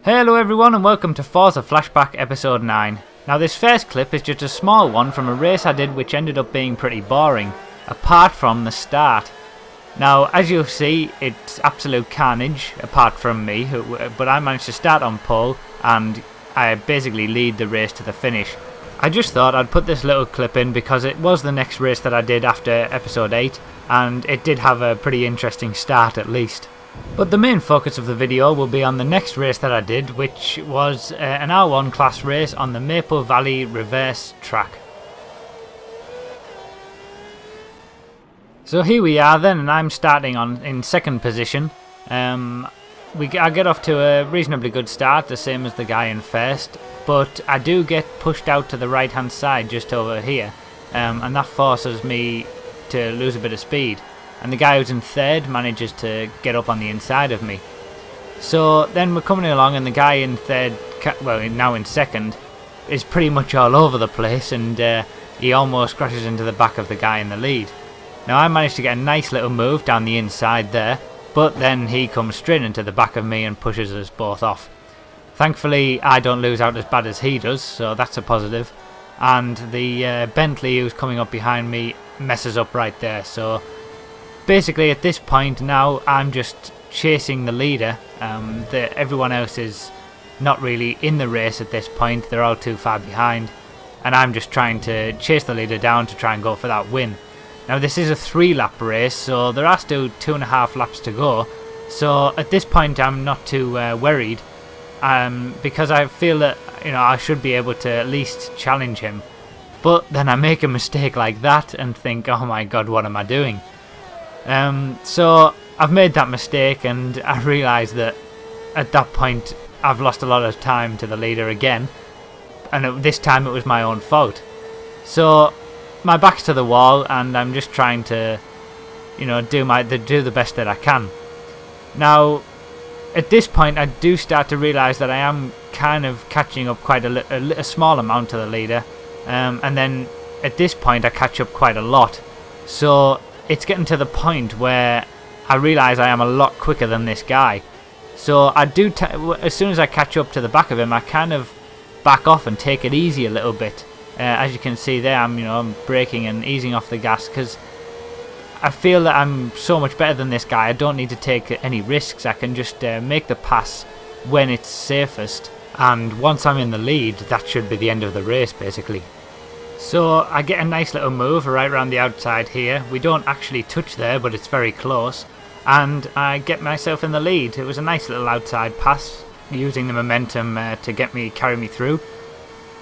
Hello everyone and welcome to Forza Flashback episode 9. Now this first clip is just a small one from a race I did which ended up being pretty boring, apart from the start. Now as you'll see, it's absolute carnage apart from me, but I managed to start on pole and I basically lead the race to the finish. I just thought I'd put this little clip in because it was the next race that I did after episode 8 and it did have a pretty interesting start at least. But the main focus of the video will be on the next race that I did, which was an R1 class race on the Maple Valley reverse track. So here we are then, and I'm starting in second position. I get off to a reasonably good start, the same as the guy in first, but I do get pushed out to the right hand side just over here, and that forces me to lose a bit of speed. And the guy who's in third manages to get up on the inside of me. So then we're coming along and the guy in third, well now in second, is pretty much all over the place, and he almost crashes into the back of the guy in the lead. Now I managed to get a nice little move down the inside there, but then he comes straight into the back of me and pushes us both off. Thankfully I don't lose out as bad as he does, so that's a positive. And the Bentley who's coming up behind me messes up right there, so basically at this point now I'm just chasing the leader. Everyone else is not really in the race at this point, they're all too far behind, and I'm just trying to chase the leader down to try and go for that win. Now this is a 3-lap race, so there are still 2.5 laps to go, so at this point I'm not too worried, because I feel that I should be able to at least challenge him. But then I make a mistake like that and think, oh my god, what am I doing? So I've made that mistake, and I realise that at that point I've lost a lot of time to the leader again, and this time it was my own fault. So my back's to the wall and I'm just trying to do the best that I can. Now at this point I do start to realise that I am kind of catching up quite a small amount to the leader, and then at this point I catch up quite a lot. So it's getting to the point where I realise I am a lot quicker than this guy. So I do, as soon as I catch up to the back of him, I kind of back off and take it easy a little bit. As you can see there, I'm braking and easing off the gas because I feel that I'm so much better than this guy. I don't need to take any risks. I can just make the pass when it's safest, and once I'm in the lead, that should be the end of the race basically. So I get a nice little move right around the outside here. We don't actually touch there, but it's very close, and I get myself in the lead. It was a nice little outside pass, using the momentum to carry me through.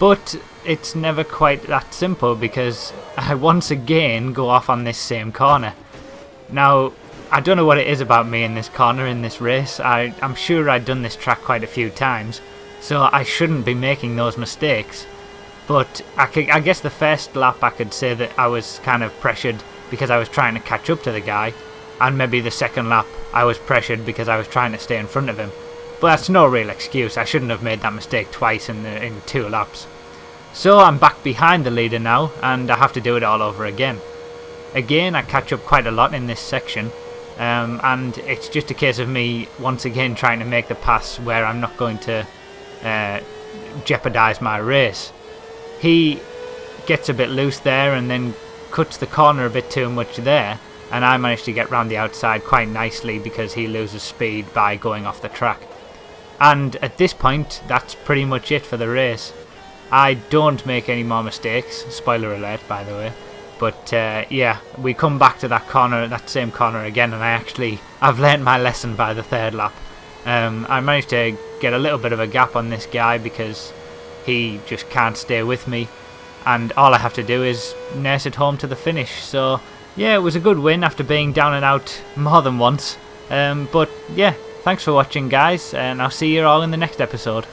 But it's never quite that simple because I once again go off on this same corner. Now I don't know what it is about me in this corner in this race. I'm sure I've done this track quite a few times, so I shouldn't be making those mistakes. But I guess the first lap I could say that I was kind of pressured because I was trying to catch up to the guy, and maybe the second lap I was pressured because I was trying to stay in front of him. But that's no real excuse. I shouldn't have made that mistake twice in 2 laps. So I'm back behind the leader now, and I have to do it all over again. Again, I catch up quite a lot in this section, and it's just a case of me once again trying to make the pass where I'm not going to jeopardise my race. He gets a bit loose there and then cuts the corner a bit too much there, and I managed to get round the outside quite nicely because he loses speed by going off the track. And at this point that's pretty much it for the race. I don't make any more mistakes, spoiler alert by the way, but yeah, we come back to that same corner again, and I've learnt my lesson by the 3rd lap. I managed to get a little bit of a gap on this guy because he just can't stay with me, and all I have to do is nurse it home to the finish. So yeah, it was a good win after being down and out more than once. But yeah, thanks for watching guys, and I'll see you all in the next episode.